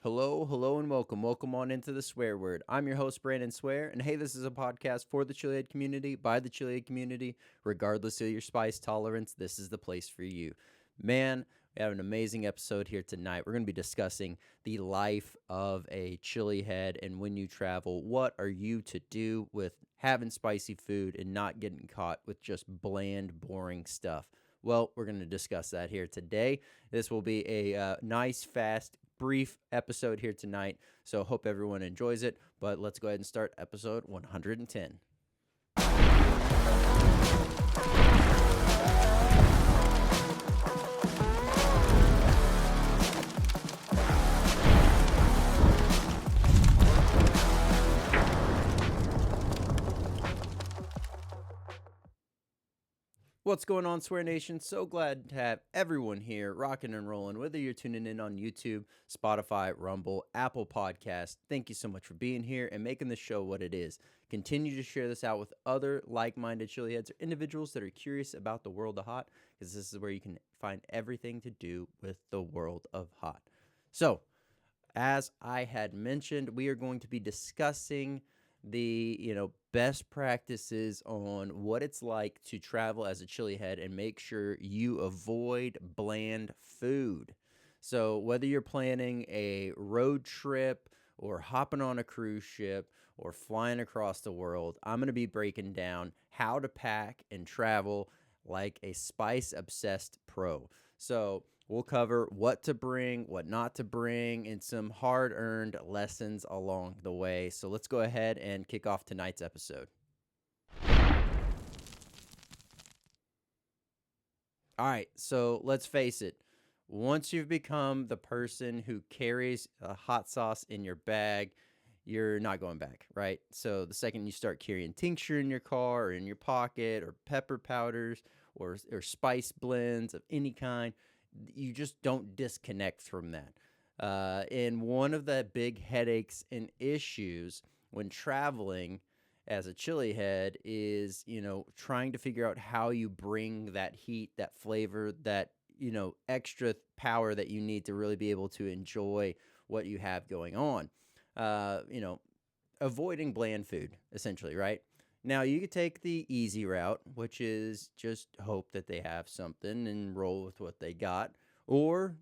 Hello, hello, and welcome. Welcome on into the swear word. I'm your host, Brandon Swear, and hey, this is a podcast for the Chilihead community, by the Chilihead community. Regardless of your spice tolerance, this is the place for you. Man, we have an amazing episode here tonight. We're going to be discussing the life of a Chilihead and when you travel, what are you to do with having spicy food and not getting caught with just bland, boring stuff. Well, we're going to discuss that here today. This will be a nice, fast, brief episode here tonight, so hope everyone enjoys it. But let's go ahead and start episode 110. What's going on, Swear Nation? So glad to have everyone here rocking and rolling, whether you're tuning in on YouTube, Spotify, Rumble, Apple Podcasts. Thank you so much for being here and making the show what it is. Continue to share this out with other like-minded chiliheads or individuals that are curious about the world of hot, because this is where you can find everything to do with the world of hot. So, as I had mentioned, we are going to be discussing the best practices on what it's like to travel as a chilihead and make sure you avoid bland food. So whether you're planning a road trip or hopping on a cruise ship or flying across the world, I'm going to be breaking down how to pack and travel like a spice obsessed pro. So we'll cover what to bring, what not to bring, and some hard-earned lessons along the way. So let's go ahead and kick off tonight's episode. All right, so let's face it. Once you've become the person who carries a hot sauce in your bag, you're not going back, right? So the second you start carrying tincture in your car or in your pocket or pepper powders or spice blends of any kind, you just don't disconnect from that. And one of the big headaches and issues when traveling as a chilihead is, trying to figure out how you bring that heat, that flavor, that, extra power that you need to really be able to enjoy what you have going on. Avoiding bland food, essentially, right? Now, you could take the easy route, which is just hope that they have something and roll with what they got. Or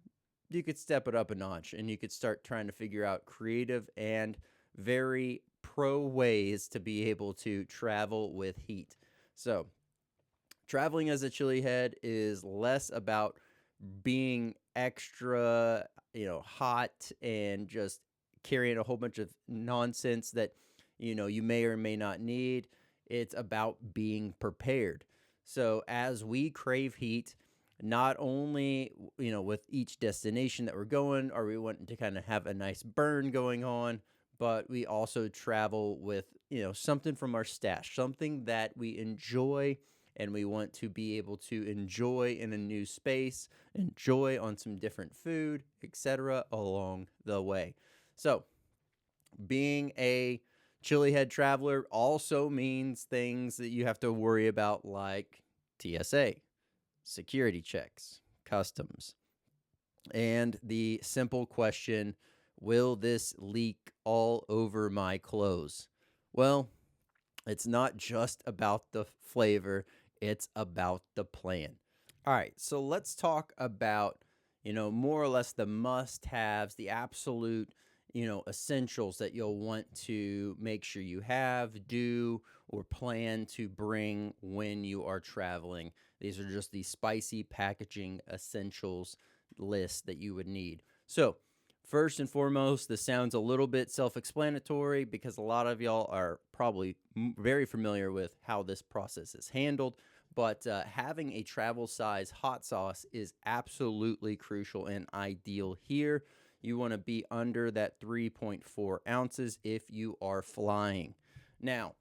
you could step it up a notch and you could start trying to figure out creative and very pro ways to be able to travel with heat. So, traveling as a chilihead is less about being extra, hot and just carrying a whole bunch of nonsense that, you may or may not need. It's about being prepared. So as we crave heat, not only, with each destination that we're going, are we wanting to kind of have a nice burn going on, but we also travel with, something from our stash, something that we enjoy and we want to be able to enjoy in a new space, enjoy on some different food, etc. along the way. So being a chilihead traveler also means things that you have to worry about, like TSA, security checks, customs, and the simple question, will this leak all over my clothes? Well, it's not just about the flavor, it's about the plan. All right, so let's talk about, more or less the must-haves, the absolute, essentials that you'll want to make sure you have, do, or plan to bring when you are traveling. These are just the spicy packaging essentials list that you would need. So, first and foremost, this sounds a little bit self-explanatory because a lot of y'all are probably very familiar with how this process is handled, but having a travel size hot sauce is absolutely crucial and ideal here. You want to be under that 3.4 ounces if you are flying. Now,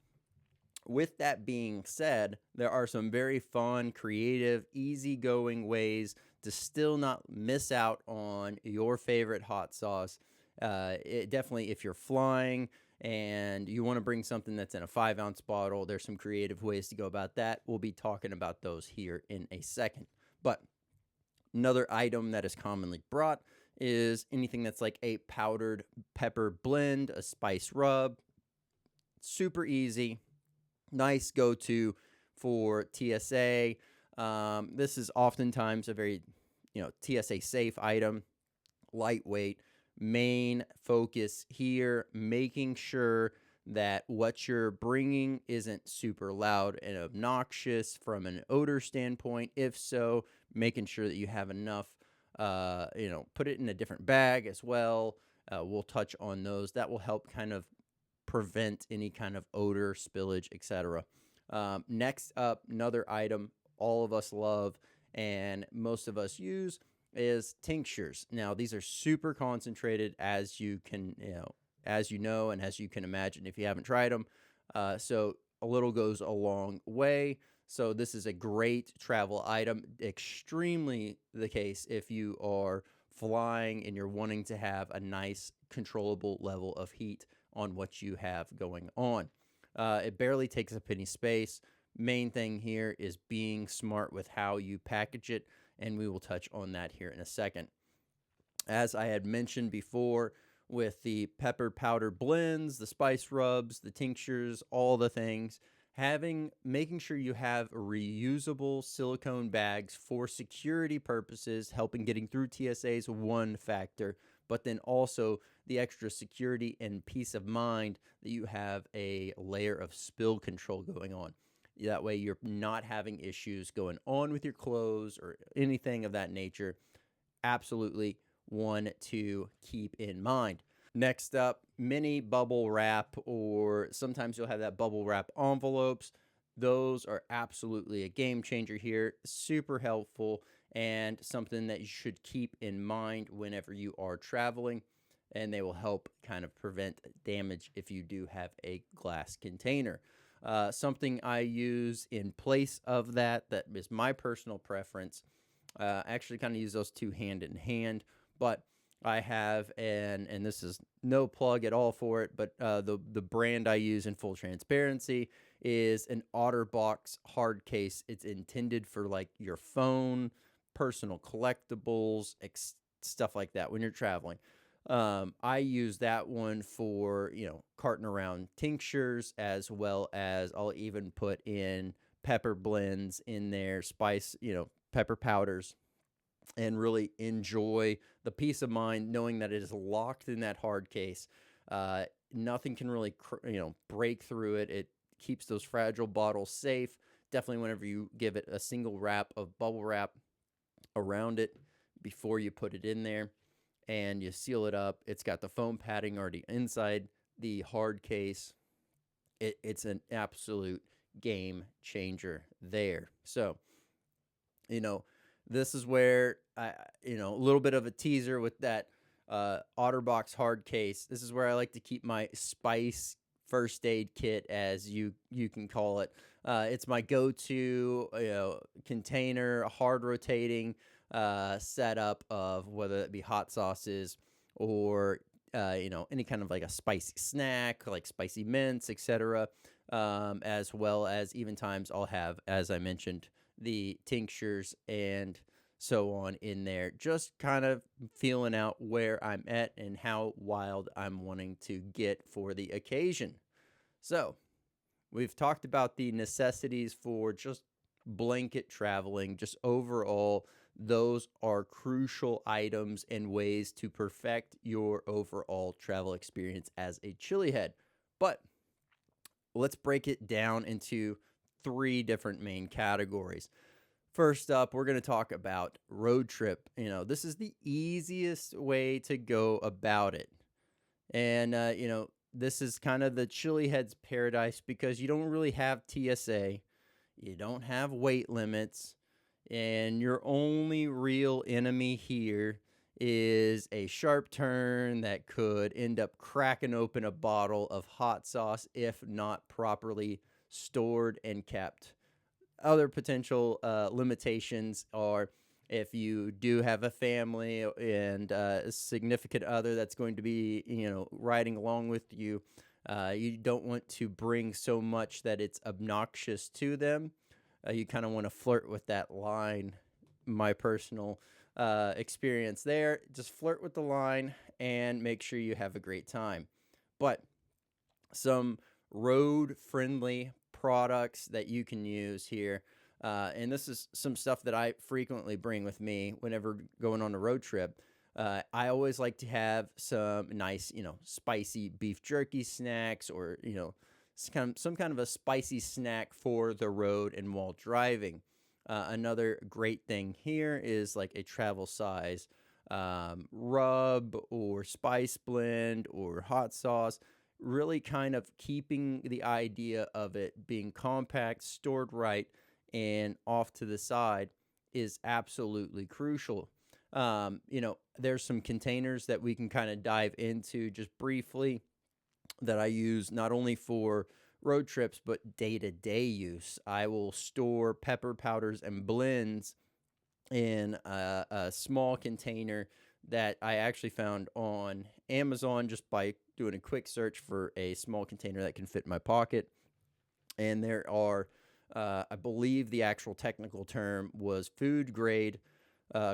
with that being said, there are some very fun, creative, easygoing ways to still not miss out on your favorite hot sauce. Definitely, if you're flying and you want to bring something that's in a 5-ounce bottle, there's some creative ways to go about that. We'll be talking about those here in a second. But another item that is commonly brought is anything that's like a powdered pepper blend, a spice rub. Super easy, nice go-to for TSA. This is oftentimes a very, TSA safe item, lightweight. Main focus here, making sure that what you're bringing isn't super loud and obnoxious from an odor standpoint. If so, making sure that you have enough, put it in a different bag as well. We'll touch on those. That will help kind of prevent any kind of odor, spillage, etc. Next up, another item all of us love and most of us use is tinctures. Now, these are super concentrated, as you can, and as you can imagine if you haven't tried them. So a little goes a long way. So this is a great travel item. Extremely the case if you are flying and you're wanting to have a nice controllable level of heat on what you have going on. It barely takes up any space. Main thing here is being smart with how you package it, and we will touch on that here in a second. As I had mentioned before, with the pepper powder blends, the spice rubs, the tinctures, all the things, making sure you have reusable silicone bags for security purposes, helping getting through TSA is one factor, but then also the extra security and peace of mind that you have a layer of spill control going on. That way you're not having issues going on with your clothes or anything of that nature. Absolutely one to keep in mind. Next up, mini bubble wrap, or sometimes you'll have that bubble wrap envelopes. Those are absolutely a game changer here. Super helpful and something that you should keep in mind whenever you are traveling. And they will help kind of prevent damage if you do have a glass container. Something I use in place of that is my personal preference. I actually kind of use those two hand in hand, but I have and this is no plug at all for it, but the brand I use in full transparency is an OtterBox hard case. It's intended for like your phone, personal collectibles, stuff like that when you're traveling. I use that one for, carting around tinctures, as well as I'll even put in pepper blends in there, spice, pepper powders, and really enjoy the peace of mind knowing that it is locked in that hard case. Nothing can really, break through it. It keeps those fragile bottles safe. Definitely whenever you give it a single wrap of bubble wrap around it before you put it in there, and you seal it up. It's got the foam padding already inside the hard case. It's an absolute game changer there. So, this is where a little bit of a teaser with that OtterBox hard case. This is where I like to keep my spice first aid kit, as you can call it. It's my go-to container, hard rotating setup of whether it be hot sauces or any kind of like a spicy snack, like spicy mints, etc. As well as even times I'll have, as I mentioned, the tinctures and so on in there, just kind of feeling out where I'm at and how wild I'm wanting to get for the occasion. So we've talked about the necessities for just blanket traveling, just overall. Those are crucial items and ways to perfect your overall travel experience as a Chilihead. But let's break it down into 3 different main categories. First up, we're going to talk about road trip. This is the easiest way to go about it. And, this is kind of the Chilihead's paradise because you don't really have TSA. You don't have weight limits. And your only real enemy here is a sharp turn that could end up cracking open a bottle of hot sauce if not properly stored and kept. Other potential limitations are if you do have a family and a significant other that's going to be, riding along with you, you don't want to bring so much that it's obnoxious to them. You kind of want to flirt with that line, my personal experience there. Just flirt with the line and make sure you have a great time. But some road friendly products that you can use here. And this is some stuff that I frequently bring with me whenever going on a road trip. I always like to have some nice, spicy beef jerky snacks, or, some kind of a spicy snack for the road and while driving. Another great thing here is like a travel size rub or spice blend or hot sauce, really kind of keeping the idea of it being compact, stored right, and off to the side is absolutely crucial. There's some containers that we can kind of dive into just briefly that I use not only for road trips but day-to-day use. I will store pepper powders and blends in a small container that I actually found on Amazon just by doing a quick search for a small container that can fit in my pocket. And there are, I believe the actual technical term was food grade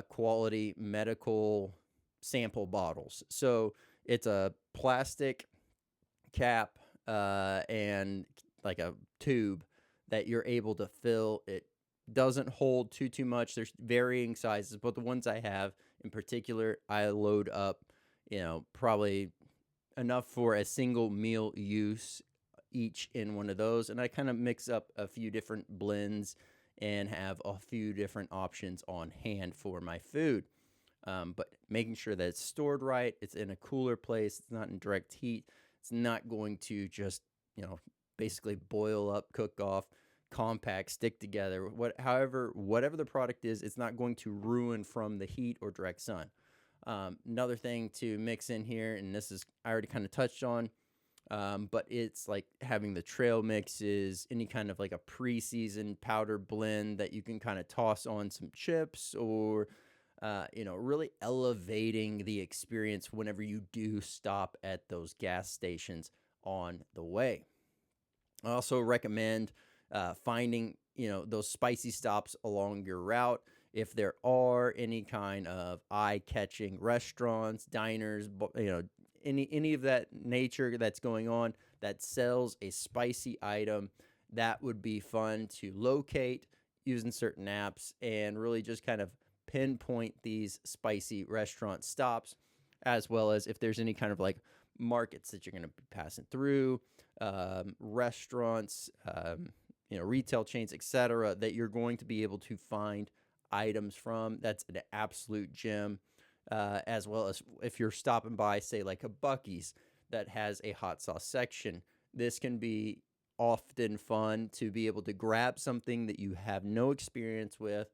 quality medical sample bottles. So it's a plastic cap and like a tube that you're able to fill. It doesn't hold too much. There's varying sizes, but the ones I have in particular, I load up, probably enough for a single meal use each in one of those. And I kind of mix up a few different blends and have a few different options on hand for my food. But making sure that it's stored right, it's in a cooler place, it's not in direct heat, it's not going to just, basically boil up, cook off, compact, stick together. Whatever the product is, it's not going to ruin from the heat or direct sun. Another thing to mix in here, and this is I already kind of touched on, but it's like having the trail mixes, any kind of like a pre-seasoned powder blend that you can kind of toss on some chips, or really elevating the experience whenever you do stop at those gas stations on the way. I also recommend finding, those spicy stops along your route. If there are any kind of eye-catching restaurants, diners, any of that nature that's going on that sells a spicy item, that would be fun to locate using certain apps and really just kind of pinpoint these spicy restaurant stops, as well as if there's any kind of like markets that you're going to be passing through, restaurants, retail chains, etc., that you're going to be able to find items from. That's an absolute gem. As well as if you're stopping by, say, like a Buc-ee's that has a hot sauce section, this can be often fun to be able to grab something that you have no experience with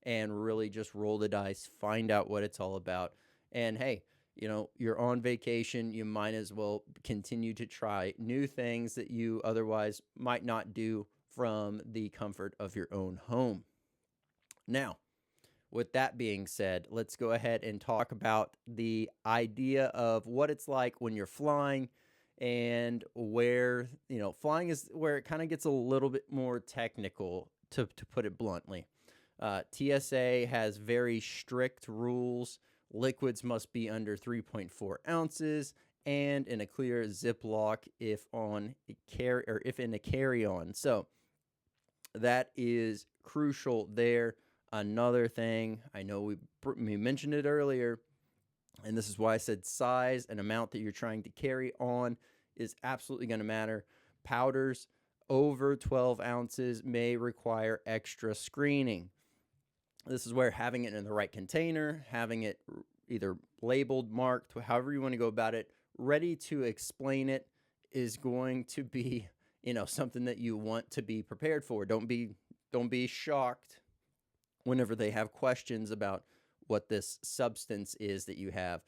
and really just roll the dice, find out what it's all about. And hey, you're on vacation, you might as well continue to try new things that you otherwise might not do from the comfort of your own home. Now, with that being said, let's go ahead and talk about the idea of what it's like when you're flying, and where, flying is where it kind of gets a little bit more technical, to put it bluntly. TSA has very strict rules. Liquids must be under 3.4 ounces and in a clear Ziploc if in a carry-on. So that is crucial there. Another thing, I know we mentioned it earlier, and this is why I said size and amount that you're trying to carry on is absolutely going to matter. Powders over 12 ounces may require extra screening. This is where having it in the right container, having it either labeled, marked, however you want to go about it, ready to explain it, is going to be, something that you want to be prepared for. Don't be shocked whenever they have questions about what this substance is that you have.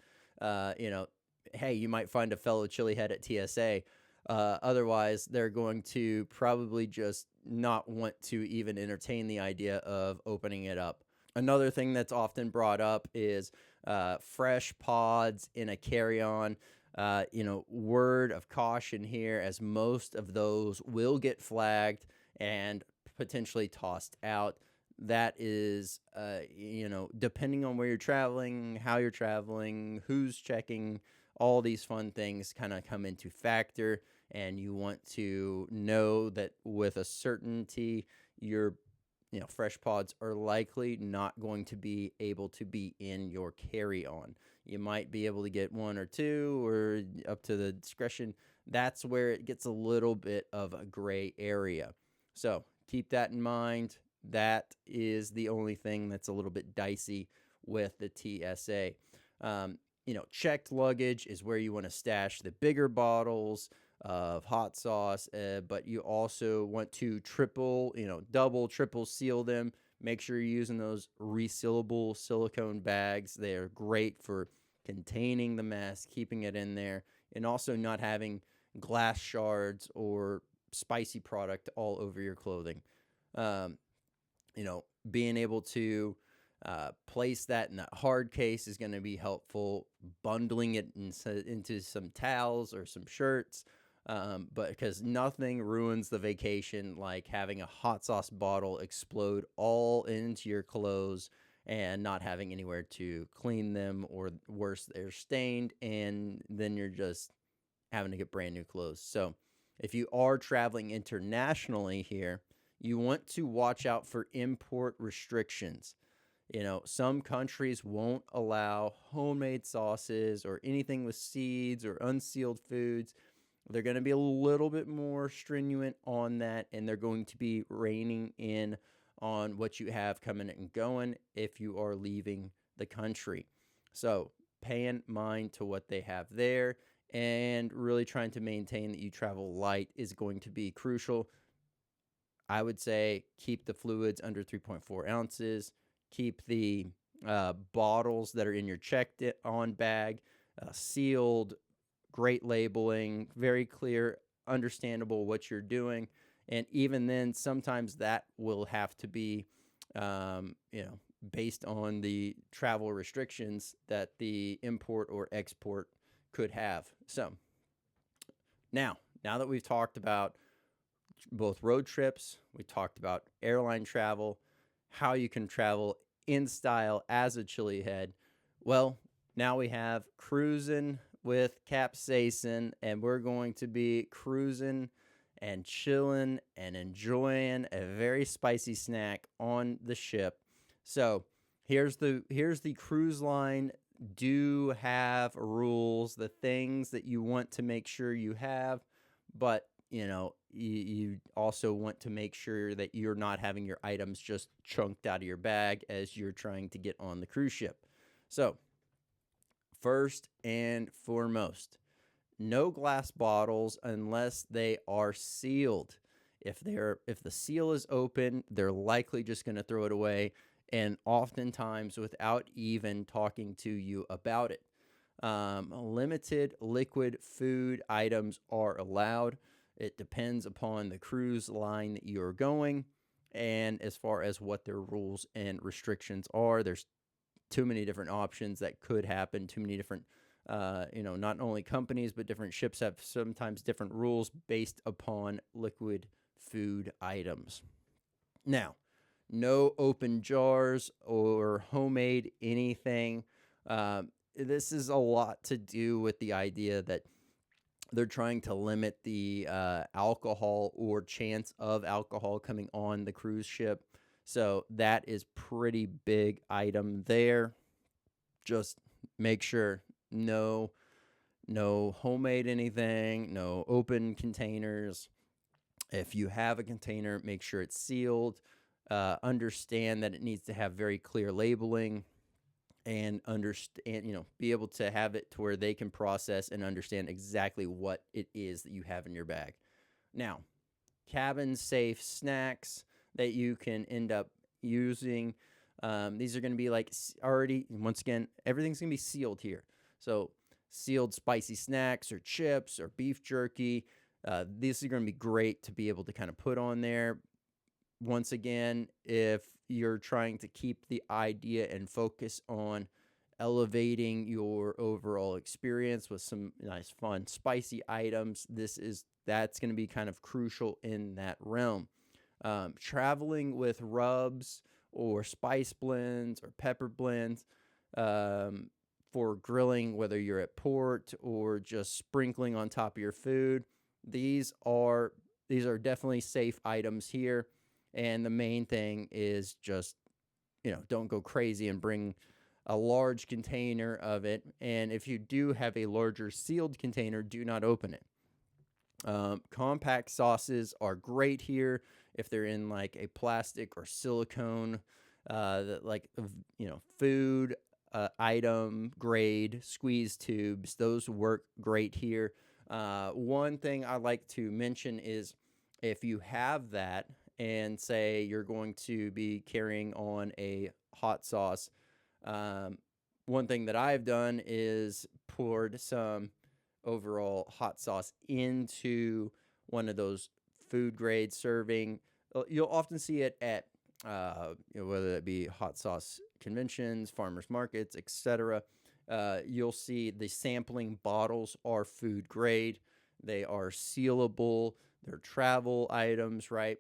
Hey, you might find a fellow Chilihead at TSA. Otherwise, they're going to probably just not want to even entertain the idea of opening it up. Another thing that's often brought up is fresh pods in a carry-on. Word of caution here, as most of those will get flagged and potentially tossed out. that is, depending on where you're traveling, how you're traveling, who's checking, all these fun things kind of come into factor. And you want to know that with a certainty, your fresh pods are likely not going to be able to be in your carry-on. You might be able to get one or two or up to the discretion. That's where it gets a little bit of a gray area. So keep that in mind. That is the only thing that's a little bit dicey with the TSA. Checked luggage is where you want to stash the bigger bottles of hot sauce, but you also want to double, triple seal them. Make sure you're using those resealable silicone bags. They are great for containing the mess, keeping it in there, and also not having glass shards or spicy product all over your clothing. Um, Being able to place that in that hard case is going to be helpful. Bundling it into some towels or some shirts, but because nothing ruins the vacation like having a hot sauce bottle explode all into your clothes and not having anywhere to clean them, or worse, they're stained, and then you're just having to get brand new clothes. So if you are traveling internationally here, you want to watch out for import restrictions. Some countries won't allow homemade sauces or anything with seeds or unsealed foods. They're going to be a little bit more stringent on that, and they're going to be reining in on what you have coming and going if you are leaving the country. So paying mind to what they have there and really trying to maintain that you travel light is going to be crucial. I would say keep the fluids under 3.4 ounces. Keep the bottles that are in your checked on bag sealed, great labeling, very clear, understandable what you're doing. And even then, sometimes that will have to be, based on the travel restrictions that the import or export could have. So now that we've talked about both road trips, we talked about airline travel, how you can travel in style as a Chilihead. Well, now we have cruising with capsaicin, and we're going to be cruising and chilling and enjoying a very spicy snack on the ship. So here's the cruise line do have rules, the things that you want to make sure you have, but you also want to make sure that you're not having your items just chunked out of your bag as you're trying to get on the cruise ship. So first and foremost, no glass bottles unless they are sealed. If the seal is open, they're likely just going to throw it away, and oftentimes without even talking to you about it. Limited liquid food items are allowed. It depends upon the cruise line that you're going, and as far as what their rules and restrictions are. There's too many different options that could happen, too many different, not only companies, but different ships have sometimes different rules based upon liquid food items. Now, no open jars or homemade anything. This is a lot to do with the idea that they're trying to limit the alcohol or chance of alcohol coming on the cruise ship. So that is pretty big item there. Just make sure no homemade anything, no open containers. If you have a container, make sure it's sealed. Understand that it needs to have very clear labeling, and understand, be able to have it to where they can process and understand exactly what it is that you have in your bag. Now, cabin safe snacks that you can end up using. These are going to be like already, once again, everything's going to be sealed here. So sealed spicy snacks or chips or beef jerky. These are going to be great to be able to kind of put on there. Once again, if you're trying to keep the idea and focus on elevating your overall experience with some nice, fun, spicy items, that's going to be kind of crucial in that realm. Traveling with rubs or spice blends or pepper blends for grilling, whether you're at port or just sprinkling on top of your food. These are definitely safe items here. And the main thing is just, don't go crazy and bring a large container of it. And if you do have a larger sealed container, do not open it. Compact sauces are great here if they're in like a plastic or silicone, food item grade squeeze tubes. Those work great here. One thing I like to mention is if you have that and say you're going to be carrying on a hot sauce, one thing that I've done is poured some overall hot sauce into one of those food grade serving. You'll often see it at whether that be hot sauce conventions, farmers markets, etc. You'll see the sampling bottles are food grade. They are sealable. They're travel items, right?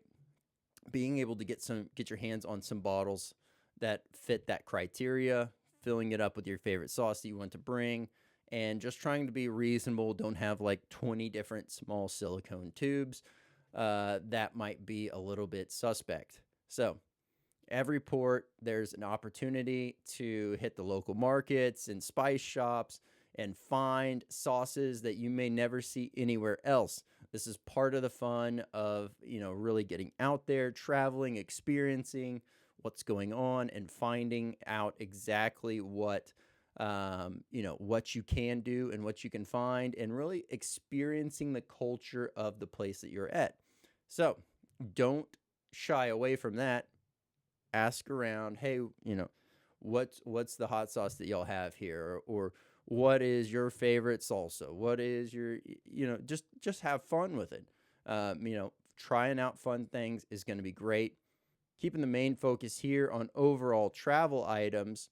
Being able to get your hands on some bottles that fit that criteria, filling it up with your favorite sauce that you want to bring, and just trying to be reasonable. Don't have like 20 different small silicone tubes. That might be a little bit suspect. So every port, there's an opportunity to hit the local markets and spice shops and find sauces that you may never see anywhere else. This is part of the fun of, really getting out there, traveling, experiencing what's going on, and finding out exactly what you can do and what you can find, and really experiencing the culture of the place that you're at. So don't shy away from that. Ask around, hey, what's the hot sauce that y'all have here? Or what is your favorite salsa? What is your, just have fun with it. Trying out fun things is going to be great. Keeping the main focus here on overall travel items.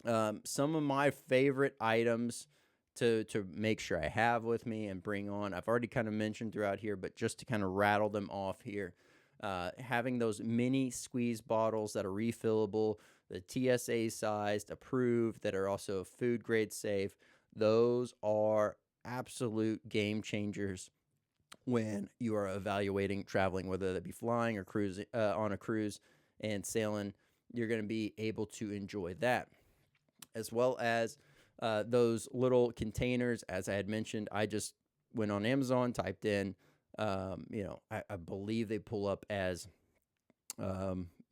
Some of my favorite items to make sure I have with me and bring on, I've already kind of mentioned throughout here, but just to kind of rattle them off here, having those mini squeeze bottles that are refillable, the TSA sized, approved, that are also food grade safe. Those are absolute game changers when you are evaluating traveling, whether that be flying or cruising on a cruise and sailing. You're going to be able to enjoy that, as well as those little containers. As I had mentioned, I just went on Amazon, typed in, I believe they pull up as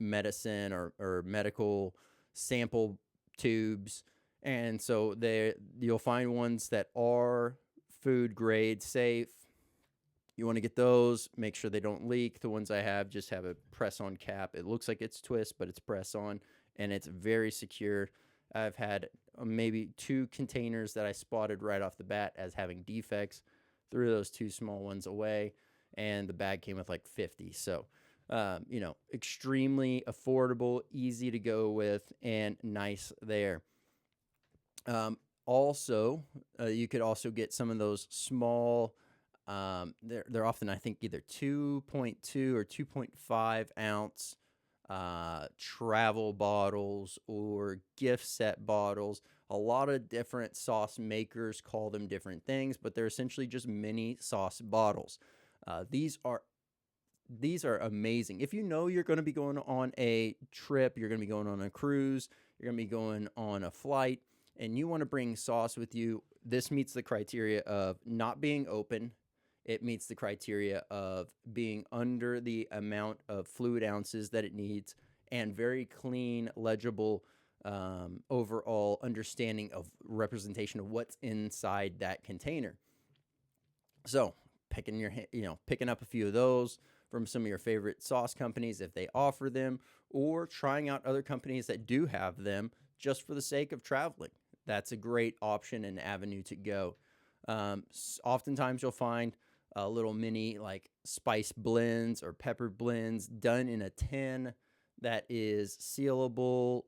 medicine or medical sample tubes. And so you'll find ones that are food grade safe. You want to get those, make sure they don't leak. The ones I have just have a press on cap. It looks like it's twist, but it's press on, and it's very secure. I've had maybe 2 containers that I spotted right off the bat as having defects. Threw those 2 small ones away, and the bag came with like 50. So, extremely affordable, easy to go with, and nice there. Also, you could also get some of those small, they're often, I think, either 2.2 or 2.5 ounce travel bottles or gift set bottles. A lot of different sauce makers call them different things, but they're essentially just mini sauce bottles. These are amazing. If you know you're going to be going on a trip, you're going to be going on a cruise, you're going to be going on a flight, and you want to bring sauce with you, this meets the criteria of not being open. It meets the criteria of being under the amount of fluid ounces that it needs, and very clean, legible, overall understanding of representation of what's inside that container. So picking up a few of those from some of your favorite sauce companies if they offer them, or trying out other companies that do have them just for the sake of traveling. That's a great option and avenue to go. Oftentimes you'll find little mini like spice blends or pepper blends done in a tin that is sealable.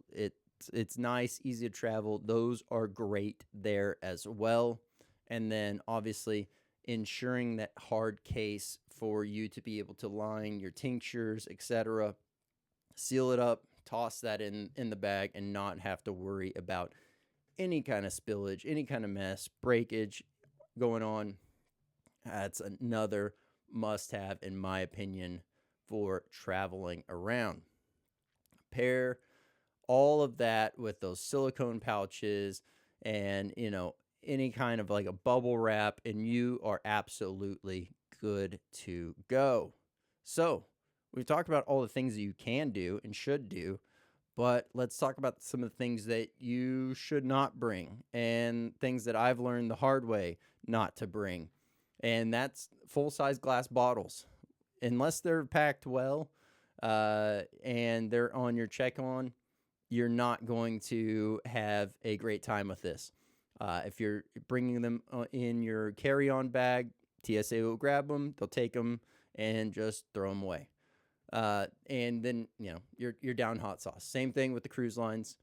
It's nice, easy to travel. Those are great there as well. And then obviously ensuring that hard case for you to be able to line your tinctures, etc. Seal it up, toss that in the bag and not have to worry about any kind of spillage, any kind of mess, breakage going on. That's another must have, in my opinion, for traveling around. Pair all of that with those silicone pouches and, any kind of like a bubble wrap, and you are absolutely good to go. So, we've talked about all the things that you can do and should do, but let's talk about some of the things that you should not bring and things that I've learned the hard way not to bring. And that's full-size glass bottles. Unless they're packed well and they're on your check-on, you're not going to have a great time with this. If you're bringing them in your carry-on bag, TSA will grab them, they'll take them, and just throw them away. And then, you're down hot sauce. Same thing with the cruise lines.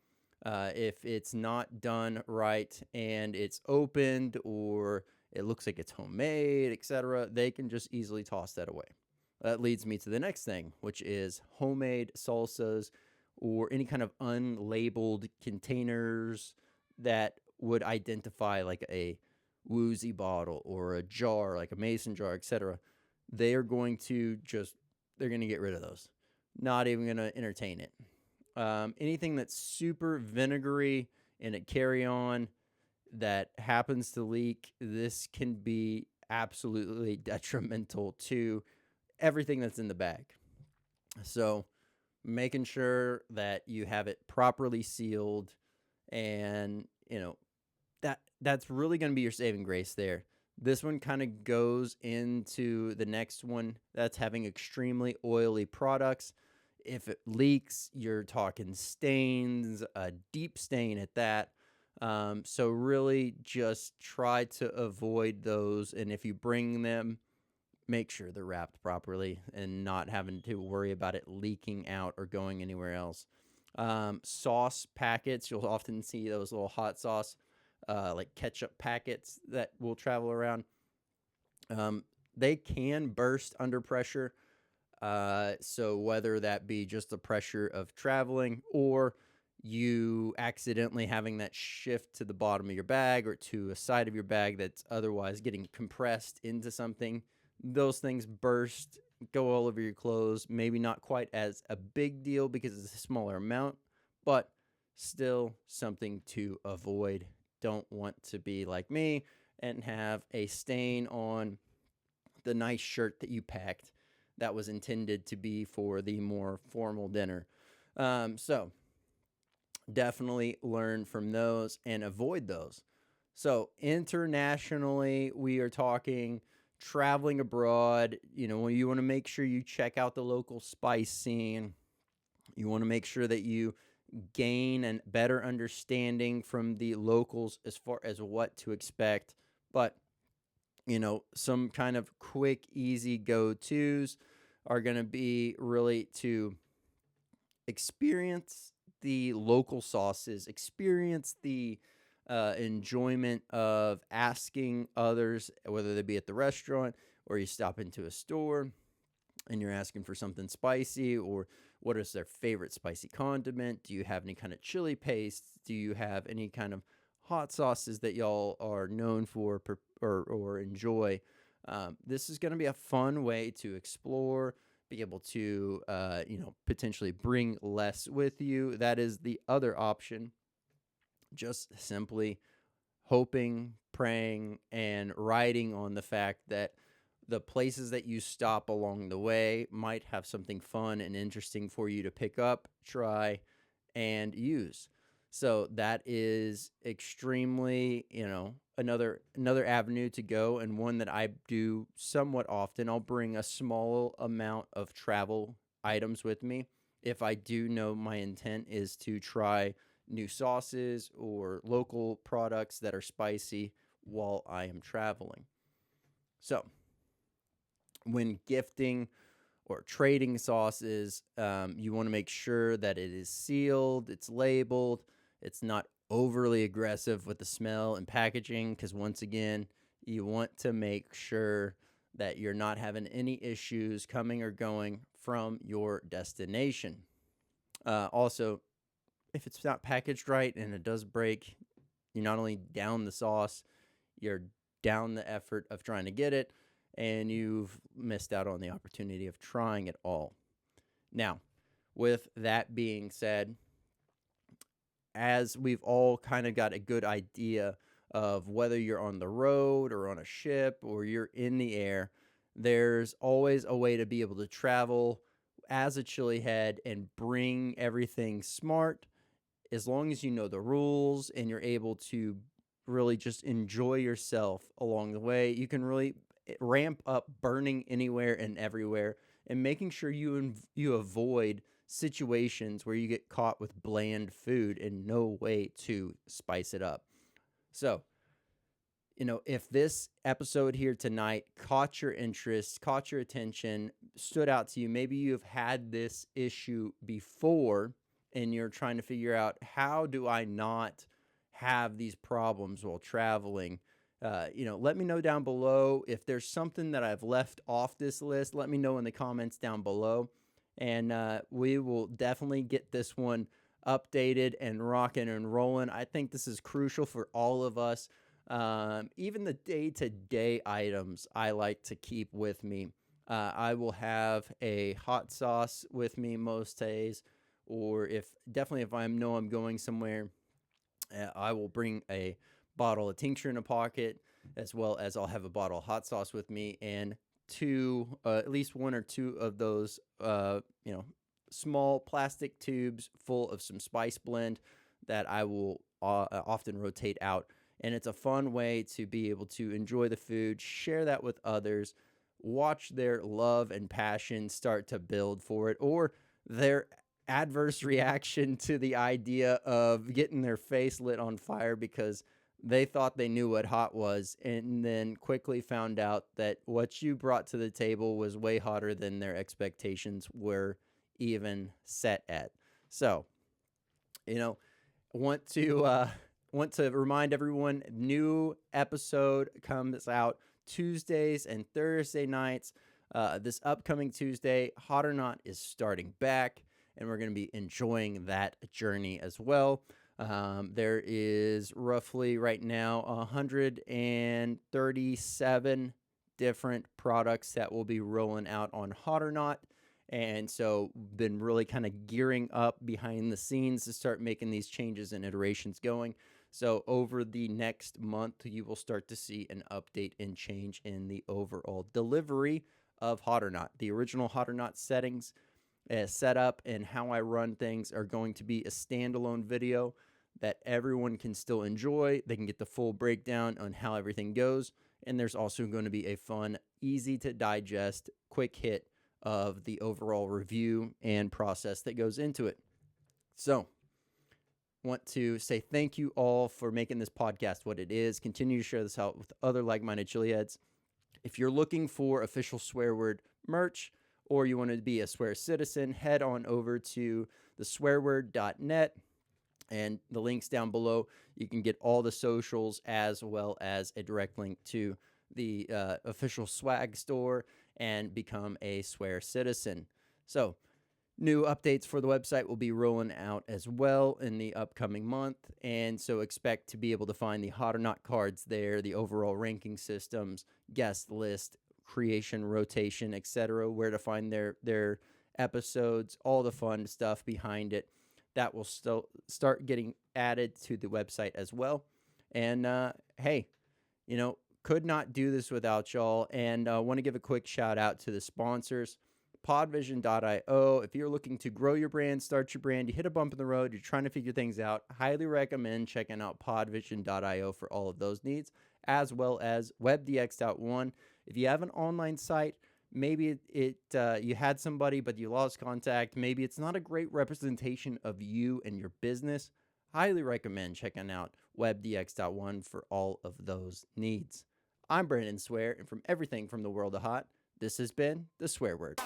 If it's not done right and it's opened or it looks like it's homemade, etc., they can just easily toss that away. That leads me to the next thing, which is homemade salsas or any kind of unlabeled containers that would identify like a woozy bottle or a jar, like a mason jar, etc. They're going to get rid of those. Not even going to entertain it. Anything that's super vinegary in a carry-on that happens to leak, this can be absolutely detrimental to everything that's in the bag. So making sure that you have it properly sealed, and that's really going to be your saving grace there. This one kind of goes into the next one, that's having extremely oily products. If it leaks, you're talking stains, a deep stain at that. So really just try to avoid those, and if you bring them, make sure they're wrapped properly and not having to worry about it leaking out or going anywhere else. Sauce packets, you'll often see those little hot sauce, like ketchup packets that will travel around. They can burst under pressure. So whether that be just the pressure of traveling or you accidentally having that shift to the bottom of your bag or to a side of your bag that's otherwise getting compressed into something, those things burst, go all over your clothes. Maybe not quite as a big deal because it's a smaller amount, but still something to avoid. Don't want to be like me and have a stain on the nice shirt that you packed that was intended to be for the more formal dinner. So definitely learn from those and avoid those. So internationally, we are talking traveling abroad. You want to make sure you check out the local spice scene. You want to make sure that you gain a better understanding from the locals as far as what to expect. But, some kind of quick, easy go-tos are going to be really to experience the local sauces, experience the enjoyment of asking others, whether they be at the restaurant or you stop into a store and you're asking for something spicy, or what is their favorite spicy condiment? Do you have any kind of chili paste? Do you have any kind of hot sauces that y'all are known for or enjoy? This is going to be a fun way to explore, be able to, potentially bring less with you. That is the other option. Just simply hoping, praying, and riding on the fact that the places that you stop along the way might have something fun and interesting for you to pick up, try, and use. So that is extremely, another avenue to go, and one that I do somewhat often. I'll bring a small amount of travel items with me if I do know my intent is to try new sauces or local products that are spicy while I am traveling. So when gifting or trading sauces, you want to make sure that it is sealed, it's labeled, it's not overly aggressive with the smell and packaging, because once again, you want to make sure that you're not having any issues coming or going from your destination. Also, if it's not packaged right and it does break, you not only down the sauce, you're down the effort of trying to get it, and you've missed out on the opportunity of trying it all. Now, with that being said, as we've all kind of got a good idea of whether you're on the road or on a ship or you're in the air, there's always a way to be able to travel as a chili head and bring everything smart, as long as you know the rules and you're able to really just enjoy yourself along the way. You can really ramp up burning anywhere and everywhere, and making sure you avoid situations where you get caught with bland food and no way to spice it up. So, if this episode here tonight caught your interest, caught your attention, stood out to you, maybe you've had this issue before and you're trying to figure out, how do I not have these problems while traveling? Let me know down below. If there's something that I've left off this list, let me know in the comments down below. And we will definitely get this one updated and rocking and rolling. I think this is crucial for all of us. Even the day-to-day items I like to keep with me. I will have a hot sauce with me most days, or if I know I'm going somewhere, I will bring a bottle of tincture in a pocket, as well as I'll have a bottle of hot sauce with me, and at least one or two of those, small plastic tubes full of some spice blend that I will often rotate out. And it's a fun way to be able to enjoy the food, share that with others, watch their love and passion start to build for it, or their adverse reaction to the idea of getting their face lit on fire because they thought they knew what hot was, and then quickly found out that what you brought to the table was way hotter than their expectations were even set at. So, want to remind everyone, new episode comes out Tuesdays and Thursday nights. This upcoming Tuesday, Hot or Not is starting back, and we're going to be enjoying that journey as well. There is roughly right now 137 different products that will be rolling out on Hot or Not. And so been really kind of gearing up behind the scenes to start making these changes and iterations going. So over the next month, you will start to see an update and change in the overall delivery of Hot or Not. The original Hot or Not settings, setup, and how I run things are going to be a standalone video that everyone can still enjoy. They can get the full breakdown on how everything goes. And there's also going to be a fun, easy to digest, quick hit of the overall review and process that goes into it. So, want to say thank you all for making this podcast what it is. Continue to share this out with other like-minded chili heads. If you're looking for official swear word merch, or you want to be a swear citizen, head on over to theswearword.net. And the links down below, you can get all the socials as well as a direct link to the official swag store and become a swear citizen. So, new updates for the website will be rolling out as well in the upcoming month. And so expect to be able to find the Hot or Not cards there, the overall ranking systems, guest list, creation, rotation, etc., where to find their episodes, all the fun stuff behind it. That will still start getting added to the website as well. And hey, could not do this without y'all. And I want to give a quick shout out to the sponsors, podvision.io. If you're looking to grow your brand, start your brand, you hit a bump in the road, you're trying to figure things out, highly recommend checking out podvision.io for all of those needs, as well as webdx.one. If you have an online site, maybe you had somebody, but you lost contact. Maybe it's not a great representation of you and your business. Highly recommend checking out webdx.one for all of those needs. I'm Brandon Swear, and from everything from the world of hot, this has been The Swear Word.